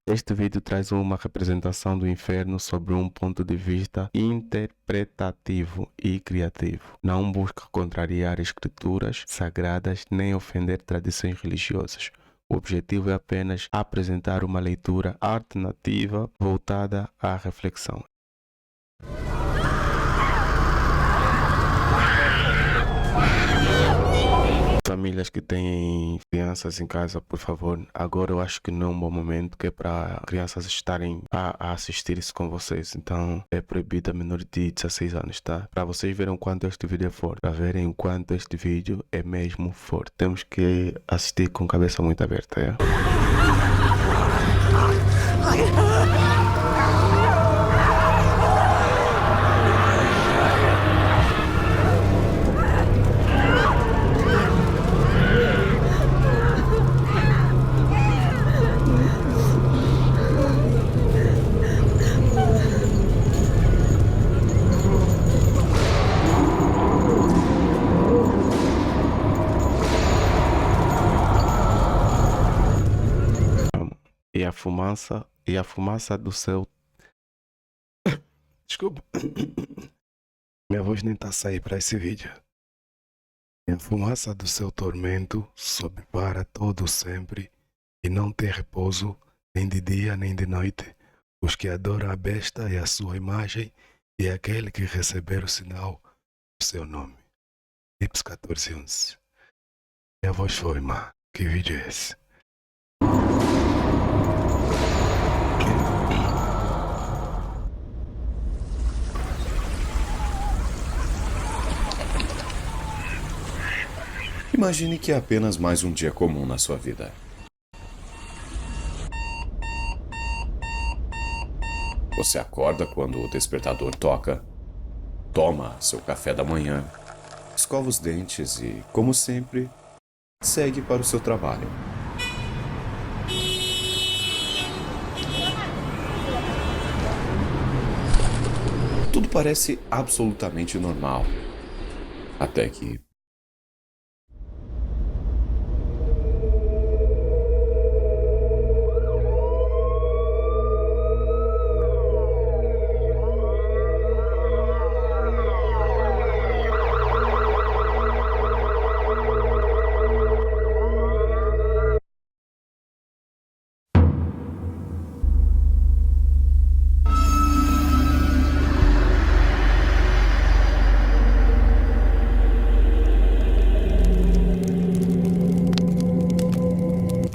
Este vídeo traz uma representação do inferno sobre um ponto de vista interpretativo e criativo. Não busca contrariar escrituras sagradas nem ofender tradições religiosas. O objetivo é apenas apresentar uma leitura alternativa voltada à reflexão. Famílias que têm crianças em casa, por favor, agora eu acho que não é um bom momento, que é para crianças estarem a assistir isso com vocês. Então é proibido a menor de 16 anos, tá? Para vocês verem o quanto este vídeo é forte, para verem o quanto este vídeo é mesmo forte. Temos que assistir com cabeça muito aberta, é? E a fumaça do seu... Desculpa. Minha voz nem tá a sair para esse vídeo. E a fumaça do seu tormento sobe para todo sempre e não tem repouso nem de dia nem de noite. Os que adoram a besta e a sua imagem e aquele que receber o sinal do seu nome. Apocalipse 14:11. Minha voz foi, má. Que vídeo é esse? Imagine que é apenas mais um dia comum na sua vida. Você acorda quando o despertador toca, toma seu café da manhã, escova os dentes e, como sempre, segue para o seu trabalho. Tudo parece absolutamente normal, até que...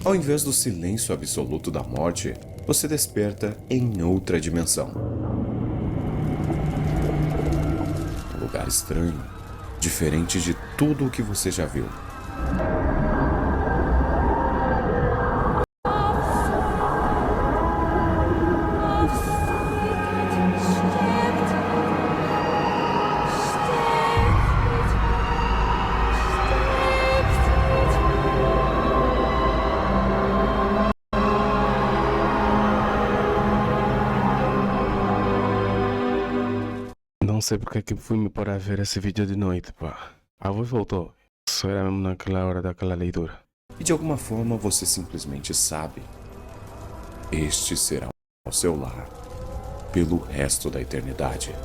Ao invés do silêncio absoluto da morte, você desperta em outra dimensão. Um lugar estranho, diferente de tudo o que você já viu. Não sei porque é que fui me pôr a ver esse vídeo de noite, pá. A voz voltou. Só era mesmo naquela hora daquela leitura. E de alguma forma você simplesmente sabe. Este será o seu lar pelo resto da eternidade.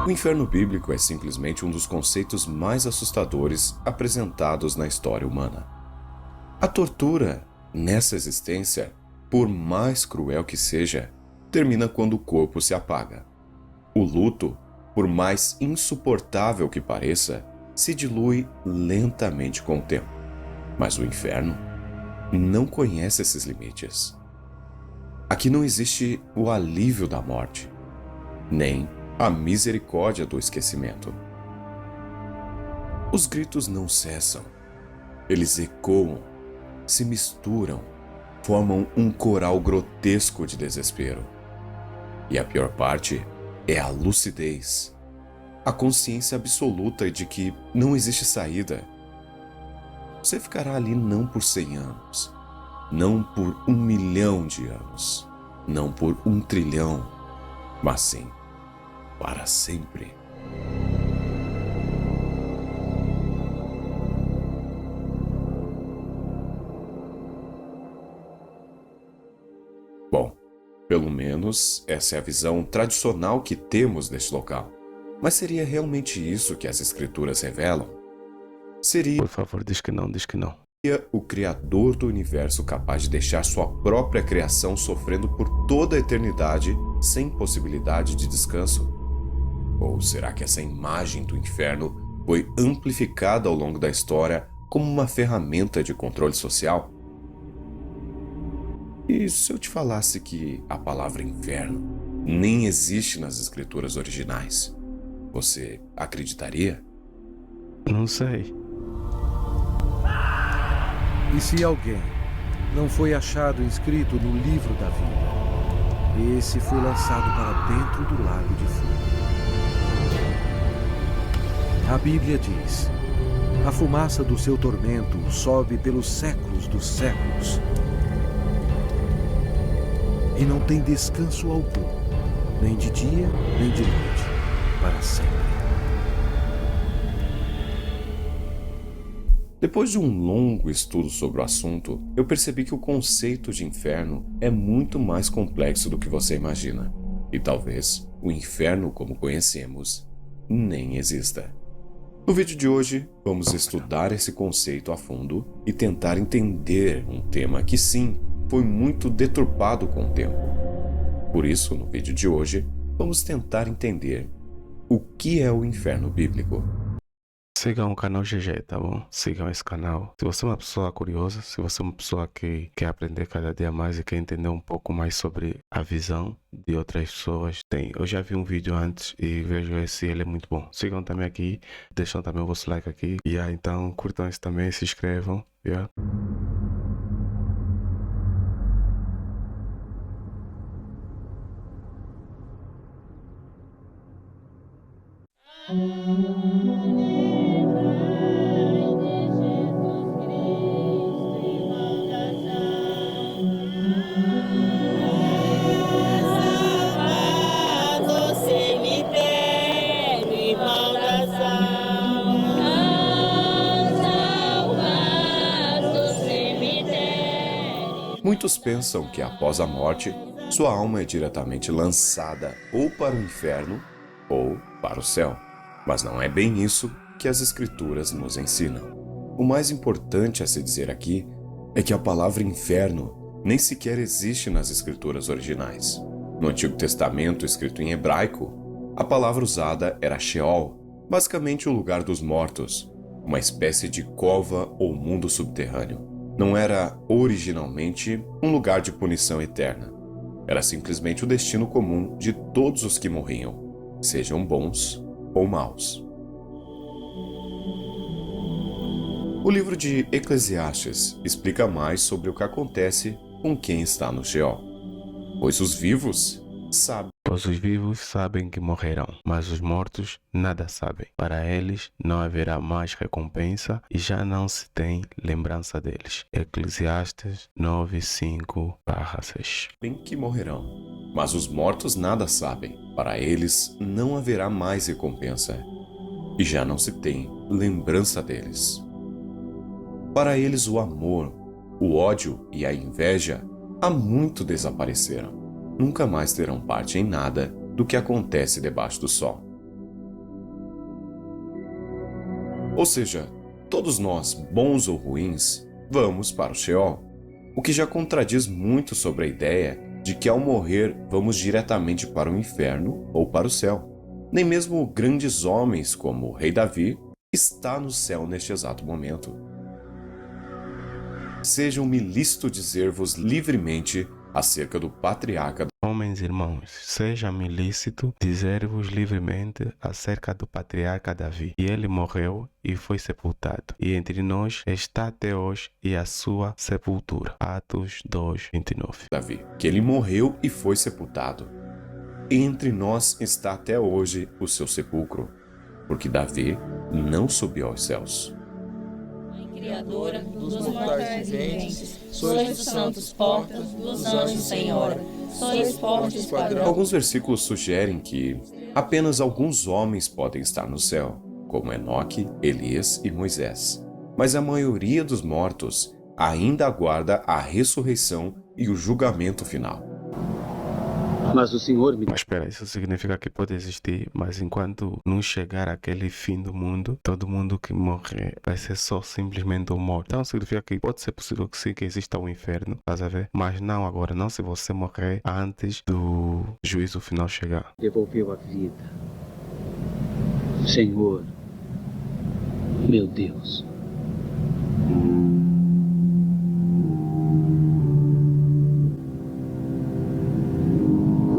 O inferno bíblico é simplesmente um dos conceitos mais assustadores apresentados na história humana. A tortura, nessa existência, por mais cruel que seja, termina quando o corpo se apaga. O luto, por mais insuportável que pareça, se dilui lentamente com o tempo. Mas o inferno não conhece esses limites. Aqui não existe o alívio da morte, nem a misericórdia do esquecimento. Os gritos não cessam. Eles ecoam, se misturam, formam um coral grotesco de desespero. E a pior parte é a lucidez, a consciência absoluta de que não existe saída. Você ficará ali não por 100 anos, não por 1 milhão de anos, não por 1 trilhão, mas sim para sempre. Bom, pelo menos essa é a visão tradicional que temos deste local. Mas seria realmente isso que as escrituras revelam? Seria Por favor, diz que não, diz que não. o Criador do universo capaz de deixar sua própria criação sofrendo por toda a eternidade sem possibilidade de descanso? Ou será que essa imagem do inferno foi amplificada ao longo da história como uma ferramenta de controle social? E se eu te falasse que a palavra inferno nem existe nas escrituras originais, você acreditaria? Não sei. E se alguém não foi achado inscrito no livro da vida, esse foi lançado para dentro do lago de fogo. A Bíblia diz: a fumaça do seu tormento sobe pelos séculos dos séculos e não tem descanso algum, nem de dia, nem de noite, para sempre. Depois de um longo estudo sobre o assunto, eu percebi que o conceito de inferno é muito mais complexo do que você imagina. E talvez o inferno como conhecemos nem exista. No vídeo de hoje, vamos estudar esse conceito a fundo e tentar entender um tema que sim, foi muito deturpado com o tempo. Por isso, no vídeo de hoje, vamos tentar entender o que é o inferno bíblico. Sigam o canal GG, tá bom? Sigam esse canal. Se você é uma pessoa curiosa, se você é uma pessoa que quer aprender cada dia mais e quer entender um pouco mais sobre a visão de outras pessoas, eu já vi um vídeo antes e vejo esse, ele é muito bom. Sigam também aqui, deixam também o vosso like aqui. E então curtam esse também, se inscrevam. Yeah. Muitos pensam que após a morte, sua alma é diretamente lançada ou para o inferno ou para o céu. Mas não é bem isso que as escrituras nos ensinam. O mais importante a se dizer aqui é que a palavra inferno nem sequer existe nas escrituras originais. No Antigo Testamento, escrito em hebraico, a palavra usada era Sheol, basicamente o lugar dos mortos, uma espécie de cova ou mundo subterrâneo. Não era originalmente um lugar de punição eterna. Era simplesmente o destino comum de todos os que morriam, sejam bons ou maus. O livro de Eclesiastes explica mais sobre o que acontece com quem está no Sheol. Pois os vivos sabem que morrerão, mas os mortos nada sabem. Para eles não haverá mais recompensa e já não se tem lembrança deles. Eclesiastes 9:5-6. Bem que morrerão, mas os mortos nada sabem. Para eles não haverá mais recompensa e já não se tem lembrança deles. Para eles o amor, o ódio e a inveja há muito desapareceram. Nunca mais terão parte em nada do que acontece debaixo do sol. Ou seja, todos nós, bons ou ruins, vamos para o Sheol, o que já contradiz muito sobre a ideia de que ao morrer vamos diretamente para o inferno ou para o céu. Nem mesmo grandes homens como o rei Davi está no céu neste exato momento. Sejam-me lícito dizer-vos livremente acerca do patriarca. Homens e irmãos, seja-me lícito dizer-vos livremente acerca do patriarca Davi. E ele morreu e foi sepultado. E entre nós está até hoje e a sua sepultura. Atos 2:29. Davi, que ele morreu e foi sepultado. E entre nós está até hoje o seu sepulcro, porque Davi não subiu aos céus. Criadora dos mortais viventes, sois dos santos portas, dos anjos senhora, sois forte esquadrão. Alguns versículos sugerem que apenas alguns homens podem estar no céu, como Enoque, Elias e Moisés. Mas a maioria dos mortos ainda aguarda a ressurreição e o julgamento final. Mas o Senhor me... Mas espera, isso significa que pode existir, mas enquanto não chegar aquele fim do mundo, todo mundo que morrer vai ser só simplesmente um morto. Então significa que pode ser possível que sim, que exista um inferno, estás a ver? Mas não agora, não se você morrer antes do juízo final chegar. devolveu a vida. Senhor, meu Deus.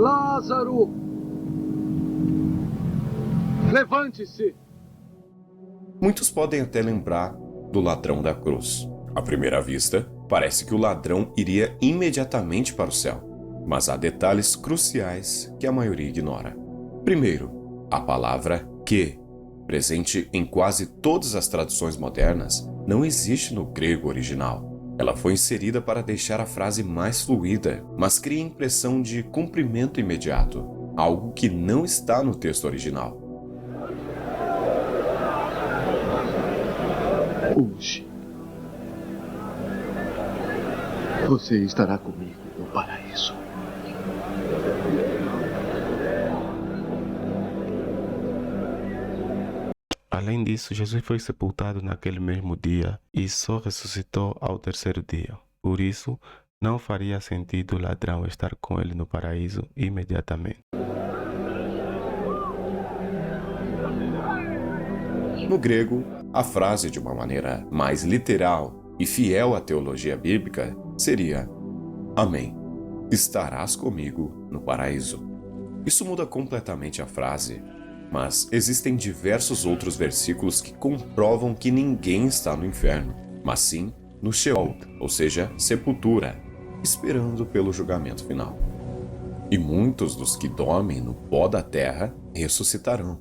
Lázaro! Levante-se! Muitos podem até lembrar do ladrão da cruz. À primeira vista, parece que o ladrão iria imediatamente para o céu, mas há detalhes cruciais que a maioria ignora. Primeiro, a palavra que, presente em quase todas as traduções modernas, não existe no grego original. Ela foi inserida para deixar a frase mais fluida, mas cria a impressão de cumprimento imediato, algo que não está no texto original. Hoje, você estará comigo no paraíso. Além disso, Jesus foi sepultado naquele mesmo dia e só ressuscitou ao terceiro dia. Por isso, não faria sentido o ladrão estar com ele no paraíso imediatamente. No grego, a frase de uma maneira mais literal e fiel à teologia bíblica seria: Amém, estarás comigo no paraíso. Isso muda completamente a frase, mas existem diversos outros versículos que comprovam que ninguém está no inferno, mas sim no Sheol, ou seja, sepultura, esperando pelo julgamento final. E muitos dos que dormem no pó da terra ressuscitarão,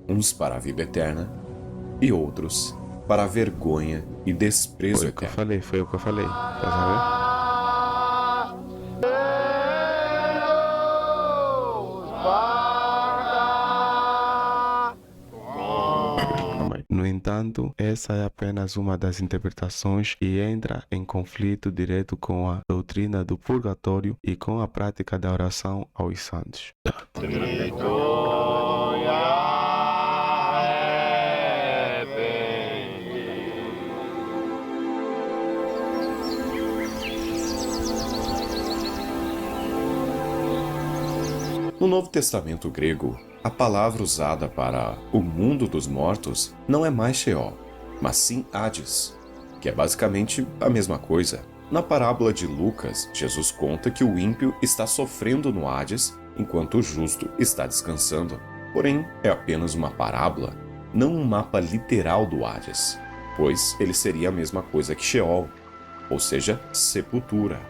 uns para a vida eterna e outros para a vergonha e desprezo Foi o que eu eterno. falei, tá sabendo? No entanto, essa é apenas uma das interpretações e entra em conflito direto com a doutrina do purgatório e com a prática da oração aos santos. No Novo Testamento grego, a palavra usada para o mundo dos mortos não é mais Sheol, mas sim Hades, que é basicamente a mesma coisa. Na parábola de Lucas, Jesus conta que o ímpio está sofrendo no Hades enquanto o justo está descansando. Porém, é apenas uma parábola, não um mapa literal do Hades, pois ele seria a mesma coisa que Sheol, ou seja, sepultura.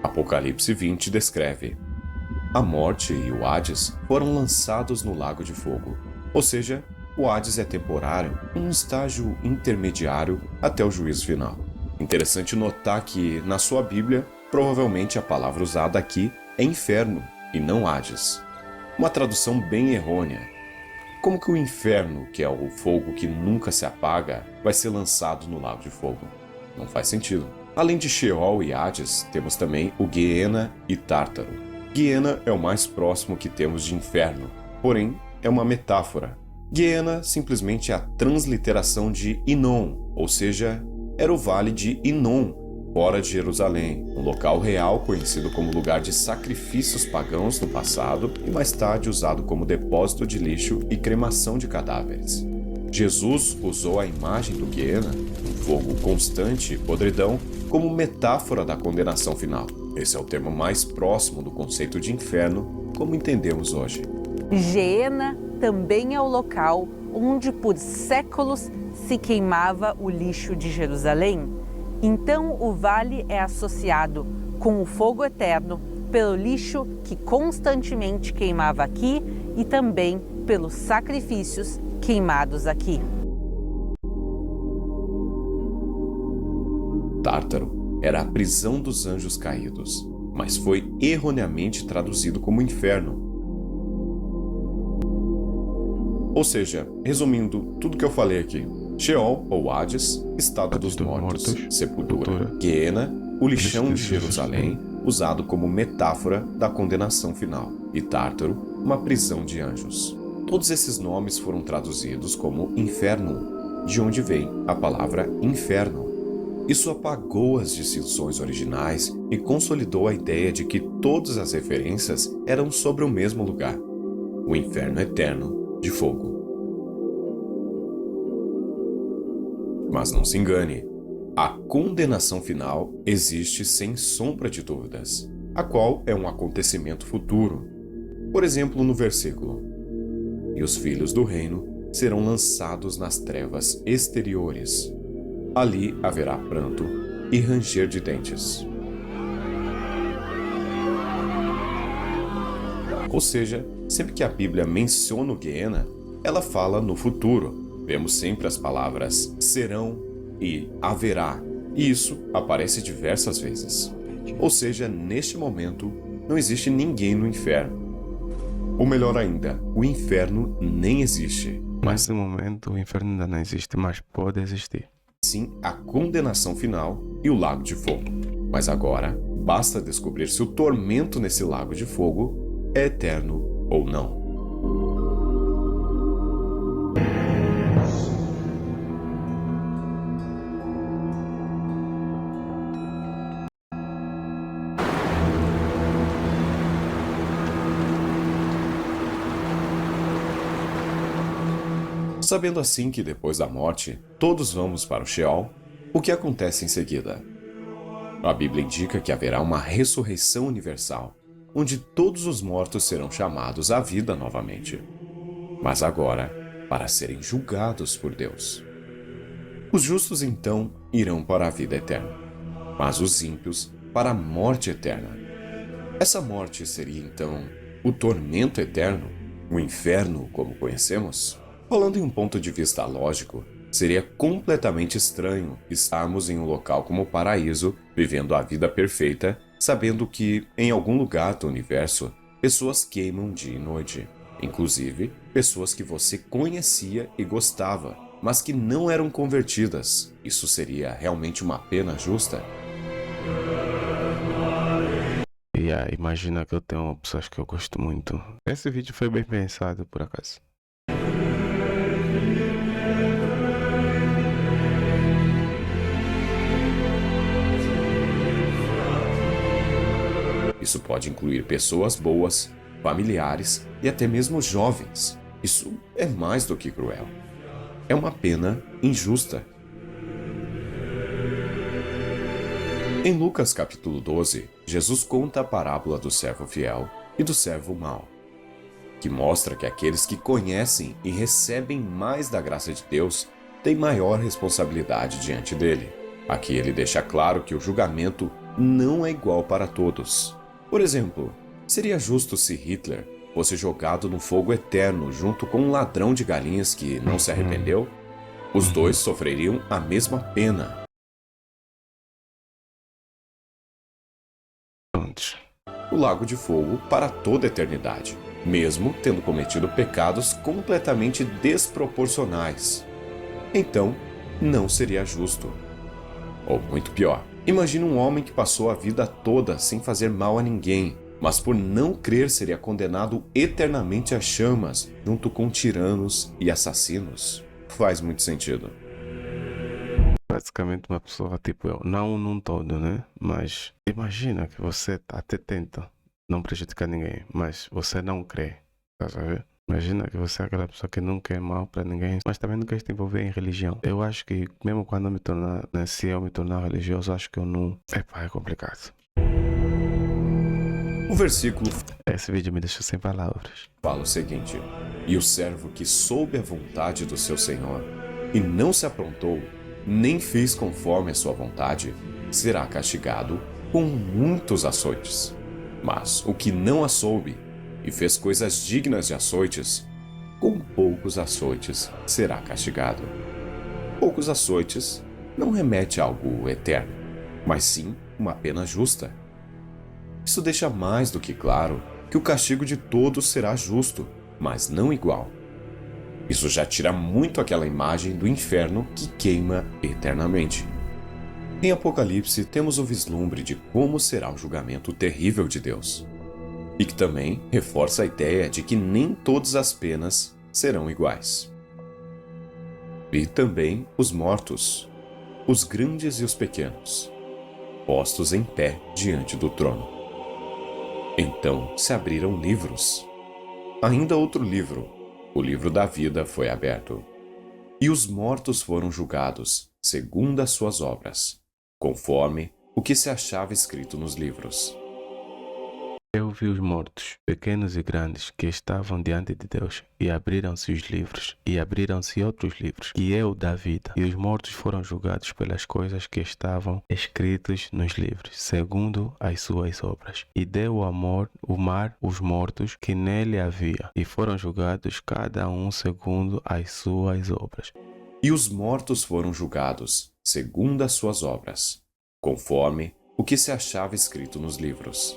Apocalipse 20 descreve: a morte e o Hades foram lançados no lago de fogo. Ou seja, o Hades é temporário, um estágio intermediário até o juízo final. Interessante notar que, na sua Bíblia, provavelmente a palavra usada aqui é inferno e não Hades. Uma tradução bem errônea. Como que o inferno, que é o fogo que nunca se apaga, vai ser lançado no lago de fogo? Não faz sentido. Além de Sheol e Hades, temos também o Guiena e Tártaro. Guiena é o mais próximo que temos de inferno, porém é uma metáfora. Guiena simplesmente é a transliteração de Inon, ou seja, era o vale de Inon, fora de Jerusalém, um local real conhecido como lugar de sacrifícios pagãos no passado e mais tarde usado como depósito de lixo e cremação de cadáveres. Jesus usou a imagem do Guiena, um fogo constante e podridão, como metáfora da condenação final. Esse é o termo mais próximo do conceito de inferno, como entendemos hoje. Geena também é o local onde por séculos se queimava o lixo de Jerusalém. Então o vale é associado com o fogo eterno pelo lixo que constantemente queimava aqui e também pelos sacrifícios queimados aqui. Tártaro era a prisão dos anjos caídos, mas foi erroneamente traduzido como inferno. Ou seja, resumindo tudo que eu falei aqui: Sheol ou Hades, estado dos mortos, sepultura; Guiena, o lixão de Jerusalém, usado como metáfora da condenação final; e Tártaro, uma prisão de anjos. Todos esses nomes foram traduzidos como inferno, de onde vem a palavra inferno. Isso apagou as distinções originais e consolidou a ideia de que todas as referências eram sobre o mesmo lugar: o inferno eterno de fogo. Mas não se engane, a condenação final existe sem sombra de dúvidas, a qual é um acontecimento futuro. Por exemplo, no versículo: e os filhos do reino serão lançados nas trevas exteriores. Ali haverá pranto e ranger de dentes. Ou seja, sempre que a Bíblia menciona o Guiena, ela fala no futuro. Vemos sempre as palavras serão e haverá, e isso aparece diversas vezes. Ou seja, neste momento, não existe ninguém no inferno. Ou melhor ainda, o inferno nem existe. Mas no momento o inferno ainda não existe, mas pode existir. Sim, a condenação final e o lago de fogo. Mas agora, basta descobrir se o tormento nesse lago de fogo é eterno ou não. Sabendo assim que depois da morte, todos vamos para o Sheol, o que acontece em seguida? A Bíblia indica que haverá uma ressurreição universal, onde todos os mortos serão chamados à vida novamente. Mas agora, para serem julgados por Deus. Os justos, então, irão para a vida eterna, mas os ímpios para a morte eterna. Essa morte seria, então, o tormento eterno, o inferno como conhecemos? Falando em um ponto de vista lógico, seria completamente estranho estarmos em um local como o paraíso, vivendo a vida perfeita, sabendo que, em algum lugar do universo, pessoas queimam dia e noite. Inclusive, pessoas que você conhecia e gostava, mas que não eram convertidas. Isso seria realmente uma pena justa? Imagina que eu tenho pessoas que eu gosto muito. Esse vídeo foi bem pensado, por acaso. Isso pode incluir pessoas boas, familiares e até mesmo jovens. Isso é mais do que cruel. É uma pena injusta. Em Lucas capítulo 12, Jesus conta a parábola do servo fiel e do servo mau, que mostra que aqueles que conhecem e recebem mais da graça de Deus têm maior responsabilidade diante dele. Aqui ele deixa claro que o julgamento não é igual para todos. Por exemplo, seria justo se Hitler fosse jogado no fogo eterno junto com um ladrão de galinhas que não se arrependeu? Os dois sofreriam a mesma pena. O lago de fogo para toda a eternidade, mesmo tendo cometido pecados completamente desproporcionais. Então, não seria justo. Ou muito pior, imagine um homem que passou a vida toda sem fazer mal a ninguém, mas por não crer seria condenado eternamente às chamas, junto com tiranos e assassinos. Faz muito sentido. Basicamente uma pessoa tipo eu, não num todo, né? Mas imagina que você até tenta não prejudicar ninguém, mas você não crê, tá sabendo? Imagina que você é aquela pessoa que não quer mal para ninguém, mas também não quer se envolver em religião. Eu acho que mesmo quando eu me tornar, né, se eu me tornar religioso, acho que eu não... é complicado. O versículo... Esse vídeo me deixou sem palavras. Fala o seguinte: e o servo que soube a vontade do seu senhor e não se aprontou, nem fez conforme a sua vontade, será castigado com muitos açoites. Mas o que não a soube e fez coisas dignas de açoites, com poucos açoites será castigado. Poucos açoites não remete a algo eterno, mas sim uma pena justa. Isso deixa mais do que claro que o castigo de todos será justo, mas não igual. Isso já tira muito aquela imagem do inferno que queima eternamente. Em Apocalipse, temos o vislumbre de como será o julgamento terrível de Deus, e que também reforça a ideia de que nem todas as penas serão iguais. E também os mortos, os grandes e os pequenos, postos em pé diante do trono. Então se abriram livros. Ainda outro livro, o livro da vida, foi aberto. E os mortos foram julgados, segundo as suas obras, conforme o que se achava escrito nos livros. Eu vi os mortos, pequenos e grandes, que estavam diante de Deus, e abriram-se os livros, e abriram-se outros livros, que é o da vida. E os mortos foram julgados pelas coisas que estavam escritas nos livros, segundo as suas obras. E deu o mar os mortos que nele havia, e foram julgados cada um segundo as suas obras. E os mortos foram julgados, segundo as suas obras, conforme o que se achava escrito nos livros.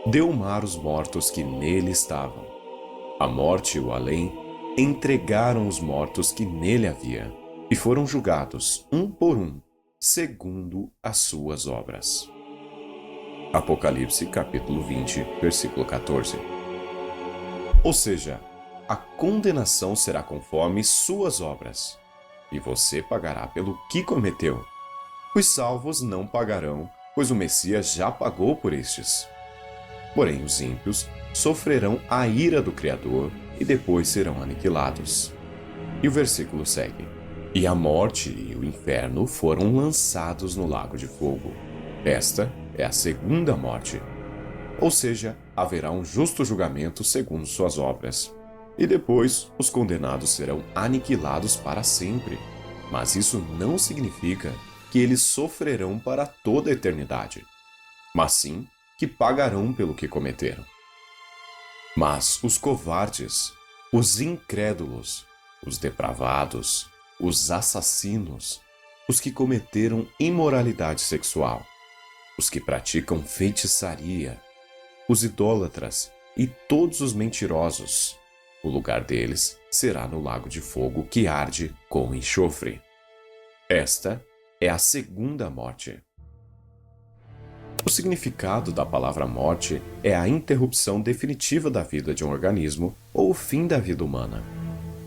Deu o mar os mortos que nele estavam. A morte e o além entregaram os mortos que nele havia, e foram julgados, um por um, segundo as suas obras. Apocalipse capítulo 20, versículo 14. Ou seja, a condenação será conforme suas obras, e você pagará pelo que cometeu. Os salvos não pagarão, pois o Messias já pagou por estes. Porém, os ímpios sofrerão a ira do Criador e depois serão aniquilados. E o versículo segue: E a morte e o inferno foram lançados no lago de fogo. Esta é a segunda morte. Ou seja, haverá um justo julgamento segundo suas obras. E depois os condenados serão aniquilados para sempre. Mas isso não significa que eles sofrerão para toda a eternidade, mas sim que pagarão pelo que cometeram. Mas os covardes, os incrédulos, os depravados, os assassinos, os que cometeram imoralidade sexual, os que praticam feitiçaria, os idólatras e todos os mentirosos, o lugar deles será no lago de fogo que arde com enxofre. Esta é a segunda morte. O significado da palavra morte é a interrupção definitiva da vida de um organismo ou o fim da vida humana.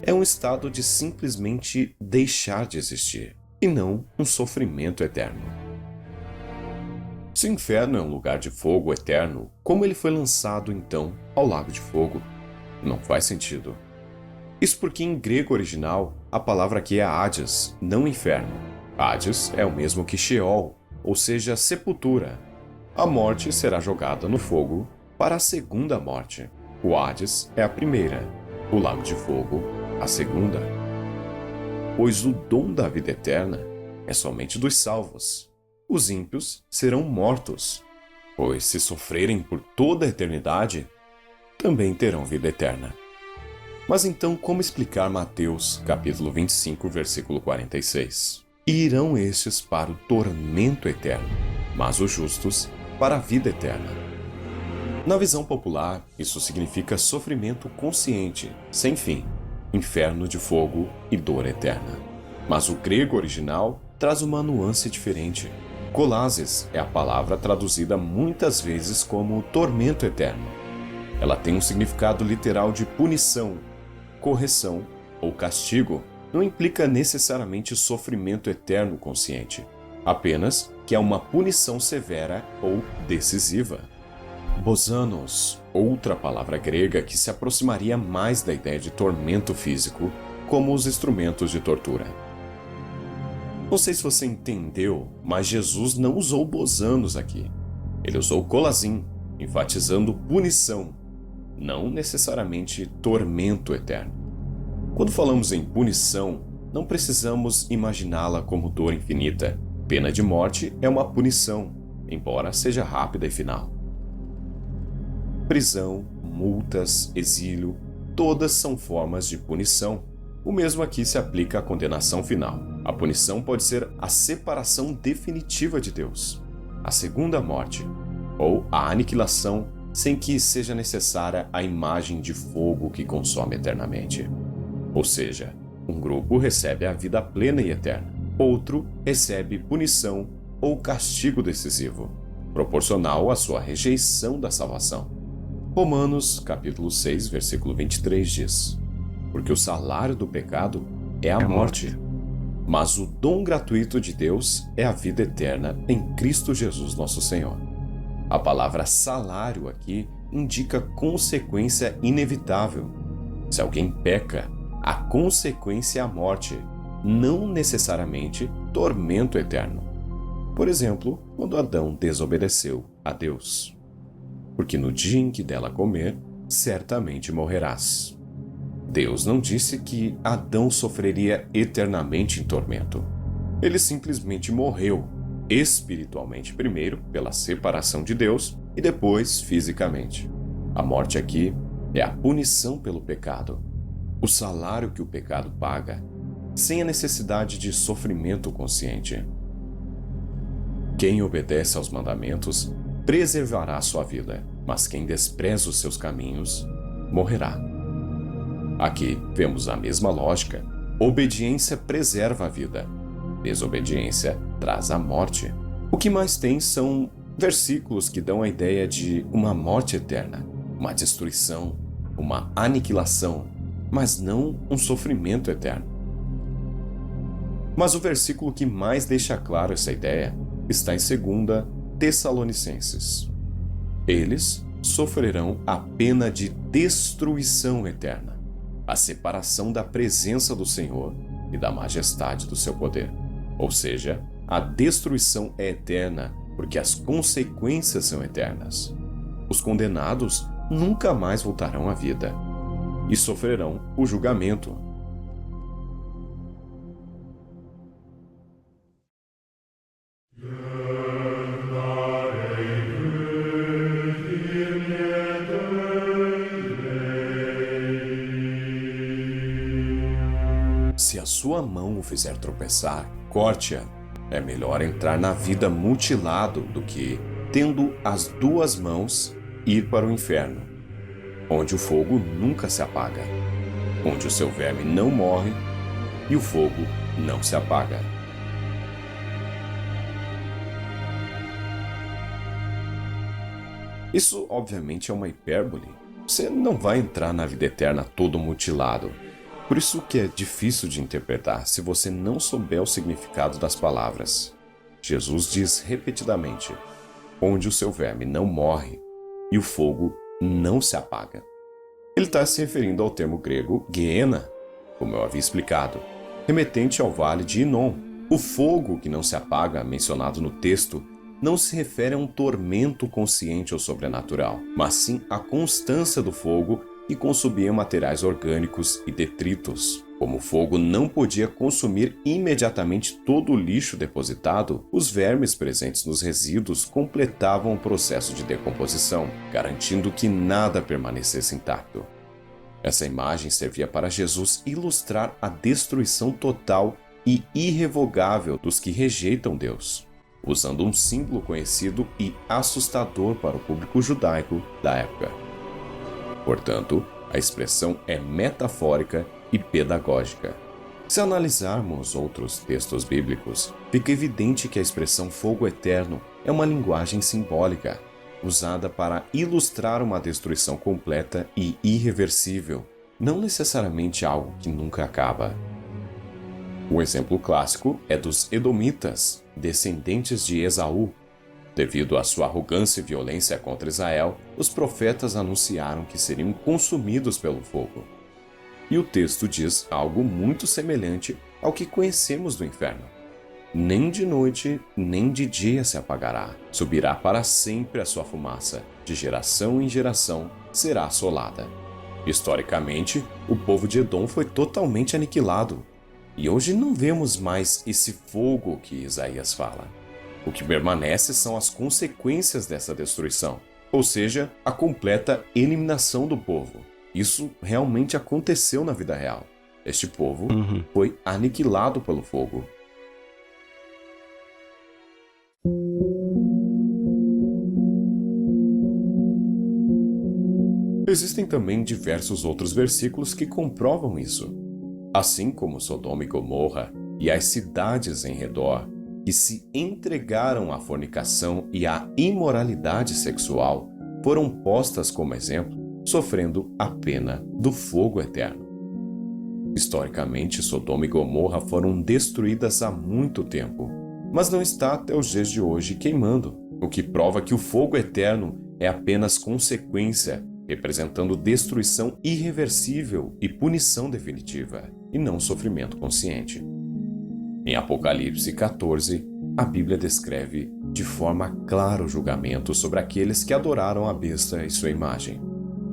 É um estado de simplesmente deixar de existir, e não um sofrimento eterno. Se o inferno é um lugar de fogo eterno, como ele foi lançado então ao lago de fogo? Não faz sentido. Isso porque em grego original a palavra aqui é Hades, não inferno. Hades é o mesmo que Sheol, ou seja, sepultura. A morte será jogada no fogo para a segunda morte. O Hades é a primeira, o lago de fogo, a segunda. Pois o dom da vida eterna é somente dos salvos. Os ímpios serão mortos, pois se sofrerem por toda a eternidade, também terão vida eterna. Mas então como explicar Mateus capítulo 25, versículo 46? E irão estes para o tormento eterno, mas os justos para a vida eterna. Na visão popular, isso significa sofrimento consciente, sem fim, inferno de fogo e dor eterna. Mas o grego original traz uma nuance diferente. Kolases é a palavra traduzida muitas vezes como tormento eterno. Ela tem um significado literal de punição, correção ou castigo. Não implica necessariamente sofrimento eterno consciente, apenas que é uma punição severa ou decisiva. Bozanos, outra palavra grega que se aproximaria mais da ideia de tormento físico, como os instrumentos de tortura. Não sei se você entendeu, mas Jesus não usou bozanos aqui. Ele usou colazim, enfatizando punição, não necessariamente tormento eterno. Quando falamos em punição, não precisamos imaginá-la como dor infinita. Pena de morte é uma punição, embora seja rápida e final. Prisão, multas, exílio, todas são formas de punição. O mesmo aqui se aplica à condenação final. A punição pode ser a separação definitiva de Deus, a segunda morte, ou a aniquilação sem que seja necessária a imagem de fogo que consome eternamente. Ou seja, um grupo recebe a vida plena e eterna, outro recebe punição ou castigo decisivo, proporcional à sua rejeição da salvação. Romanos, capítulo 6, versículo 23 diz: porque o salário do pecado é a morte, mas o dom gratuito de Deus é a vida eterna em Cristo Jesus nosso Senhor. A palavra salário aqui indica consequência inevitável. Se alguém peca, a consequência é a morte, não necessariamente tormento eterno. Por exemplo, quando Adão desobedeceu a Deus. Porque no dia em que dela comer, certamente morrerás. Deus não disse que Adão sofreria eternamente em tormento. Ele simplesmente morreu, espiritualmente primeiro, pela separação de Deus, e depois fisicamente. A morte aqui é a punição pelo pecado, o salário que o pecado paga, sem a necessidade de sofrimento consciente. Quem obedece aos mandamentos preservará sua vida, mas quem despreza os seus caminhos morrerá. Aqui vemos a mesma lógica. Obediência preserva a vida. Desobediência traz a morte. O que mais tem são versículos que dão a ideia de uma morte eterna, uma destruição, uma aniquilação, mas não um sofrimento eterno. Mas o versículo que mais deixa claro essa ideia está em 2 Tessalonicenses. Eles sofrerão a pena de destruição eterna, a separação da presença do Senhor e da majestade do seu poder. Ou seja, a destruição é eterna porque as consequências são eternas. Os condenados nunca mais voltarão à vida e sofrerão o julgamento. Se a sua mão o fizer tropeçar, corte-a. É melhor entrar na vida mutilado do que, tendo as duas mãos, ir para o inferno, onde o fogo nunca se apaga, onde o seu verme não morre e o fogo não se apaga. Isso, obviamente, é uma hipérbole. Você não vai entrar na vida eterna todo mutilado. Por isso que é difícil de interpretar se você não souber o significado das palavras. Jesus diz repetidamente, onde o seu verme não morre e o fogo não se apaga. Ele está se referindo ao termo grego Gehenna, como eu havia explicado, remetente ao vale de Inom. O fogo que não se apaga, mencionado no texto, não se refere a um tormento consciente ou sobrenatural, mas sim à constância do fogo que consumia materiais orgânicos e detritos. Como o fogo não podia consumir imediatamente todo o lixo depositado, os vermes presentes nos resíduos completavam o processo de decomposição, garantindo que nada permanecesse intacto. Essa imagem servia para Jesus ilustrar a destruição total e irrevogável dos que rejeitam Deus, usando um símbolo conhecido e assustador para o público judaico da época. Portanto, a expressão é metafórica e pedagógica. Se analisarmos outros textos bíblicos, fica evidente que a expressão fogo eterno é uma linguagem simbólica, usada para ilustrar uma destruição completa e irreversível, não necessariamente algo que nunca acaba. O exemplo clássico é dos Edomitas, descendentes de Esaú. Devido à sua arrogância e violência contra Israel, os profetas anunciaram que seriam consumidos pelo fogo. E o texto diz algo muito semelhante ao que conhecemos do inferno. Nem de noite, nem de dia se apagará. Subirá para sempre a sua fumaça. De geração em geração será assolada. Historicamente, o povo de Edom foi totalmente aniquilado. E hoje não vemos mais esse fogo que Isaías fala. O que permanece são as consequências dessa destruição, ou seja, a completa eliminação do povo. Isso realmente aconteceu na vida real. Este povo foi aniquilado pelo fogo. Existem também diversos outros versículos que comprovam isso. Assim como Sodoma e Gomorra e as cidades em redor, que se entregaram à fornicação e à imoralidade sexual, foram postas como exemplo, sofrendo a pena do fogo eterno. Historicamente, Sodoma e Gomorra foram destruídas há muito tempo, mas não está até os dias de hoje queimando, o que prova que o fogo eterno é apenas consequência, representando destruição irreversível e punição definitiva, e não sofrimento consciente. Em Apocalipse 14, a Bíblia descreve de forma clara o julgamento sobre aqueles que adoraram a besta e sua imagem.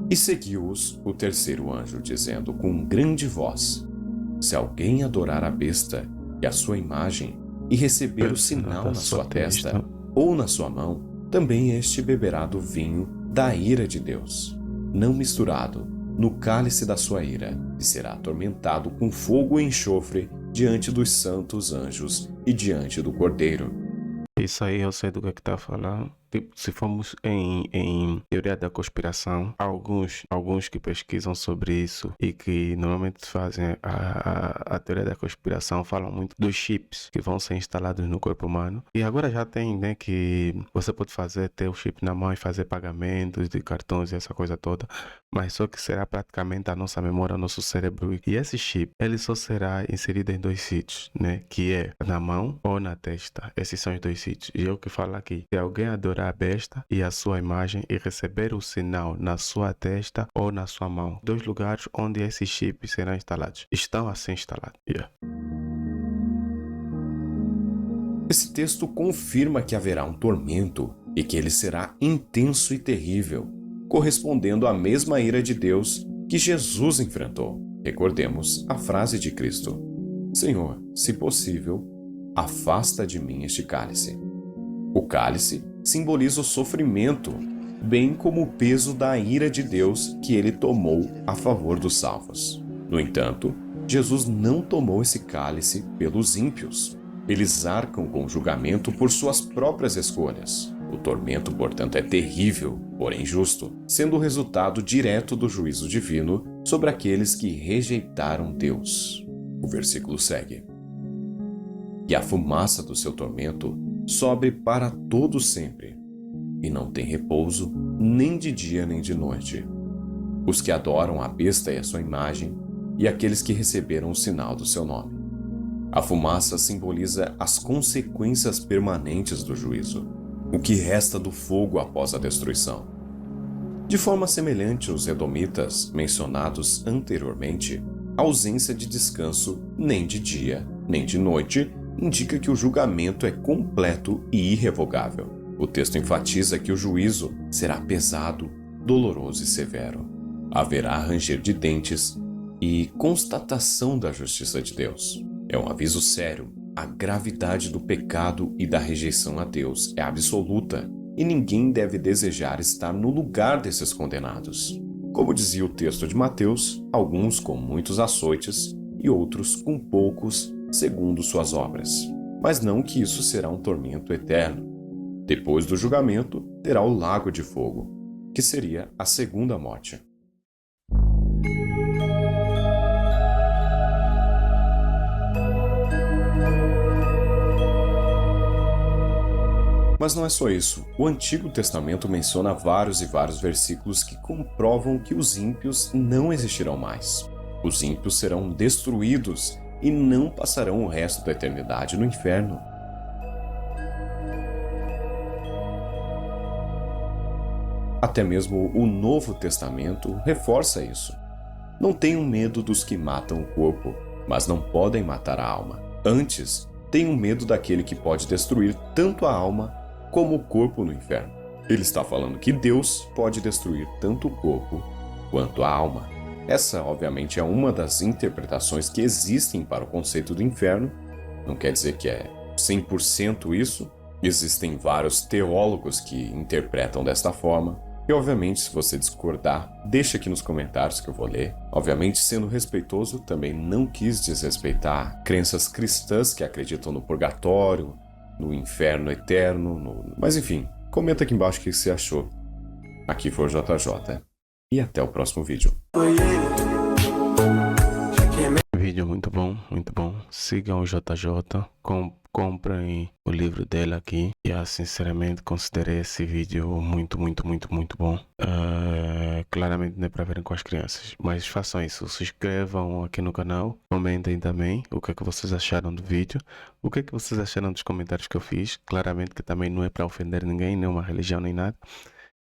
E seguiu-os o terceiro anjo, dizendo com grande voz: se alguém adorar a besta e a sua imagem, e receber o sinal na sua testa ou na sua mão, também este beberá do vinho da ira de Deus, não misturado, no cálice da sua ira, e será atormentado com fogo e enxofre diante dos santos anjos e diante do Cordeiro. Isso aí eu sei do que está falando. Tipo, se formos em teoria da conspiração, alguns que pesquisam sobre isso e que normalmente fazem a teoria da conspiração falam muito dos chips que vão ser instalados no corpo humano. E agora já tem, né, que você pode ter o chip na mão e fazer pagamentos de cartões e essa coisa toda, mas só que será praticamente a nossa memória, o nosso cérebro. E esse chip, ele só será inserido em 2 sítios, né, que é na mão ou na testa. Esses são os 2 sítios. E eu que falo aqui, se alguém adorar a besta e a sua imagem e receber o sinal na sua testa ou na sua mão, 2 lugares onde esses chips serão instalados. Estão assim instalados. Esse texto confirma que haverá um tormento e que ele será intenso e terrível, correspondendo à mesma ira de Deus que Jesus enfrentou. Recordemos a frase de Cristo: Senhor, se possível, afasta de mim este cálice. O cálice simboliza o sofrimento, bem como o peso da ira de Deus que ele tomou a favor dos salvos. No entanto, Jesus não tomou esse cálice pelos ímpios. Eles arcam com o julgamento por suas próprias escolhas. O tormento, portanto, é terrível, porém justo, sendo o resultado direto do juízo divino sobre aqueles que rejeitaram Deus. O versículo segue: e a fumaça do seu tormento sobe para todo sempre, e não tem repouso nem de dia nem de noite. Os que adoram a besta e a sua imagem, e aqueles que receberam o sinal do seu nome. A fumaça simboliza as consequências permanentes do juízo, o que resta do fogo após a destruição. De forma semelhante aos edomitas mencionados anteriormente, a ausência de descanso nem de dia nem de noite indica que o julgamento é completo e irrevogável. O texto enfatiza que o juízo será pesado, doloroso e severo. Haverá ranger de dentes e constatação da justiça de Deus. É um aviso sério. A gravidade do pecado e da rejeição a Deus é absoluta e ninguém deve desejar estar no lugar desses condenados. Como dizia o texto de Mateus, alguns com muitos açoites e outros com poucos, segundo suas obras. Mas não que isso será um tormento eterno. Depois do julgamento, terá o lago de fogo, que seria a segunda morte. Mas não é só isso. O Antigo Testamento menciona vários versículos que comprovam que os ímpios não existirão mais. Os ímpios serão destruídos e não passarão o resto da eternidade no inferno. Até mesmo o Novo Testamento reforça isso. Não tenham medo dos que matam o corpo, mas não podem matar a alma. Antes, tenham medo daquele que pode destruir tanto a alma como o corpo no inferno. Ele está falando que Deus pode destruir tanto o corpo quanto a alma. Essa, obviamente, é uma das interpretações que existem para o conceito do inferno. Não quer dizer que é 100% isso. Existem vários teólogos que interpretam desta forma. E obviamente, se você discordar, deixa aqui nos comentários que eu vou ler. Obviamente, sendo respeitoso, também não quis desrespeitar crenças cristãs que acreditam no purgatório, no inferno eterno, Mas enfim, comenta aqui embaixo o que você achou. Aqui foi o JJ. E até o próximo vídeo. Vídeo muito bom, muito bom. Sigam o JJ, comprem o livro dele aqui. E sinceramente considerei esse vídeo muito bom. Claramente não é para verem com as crianças, mas façam isso, se inscrevam aqui no canal, comentem também o que é que vocês acharam do vídeo, o que é que vocês acharam dos comentários que eu fiz. Claramente que também não é para ofender ninguém, nem uma religião nem nada.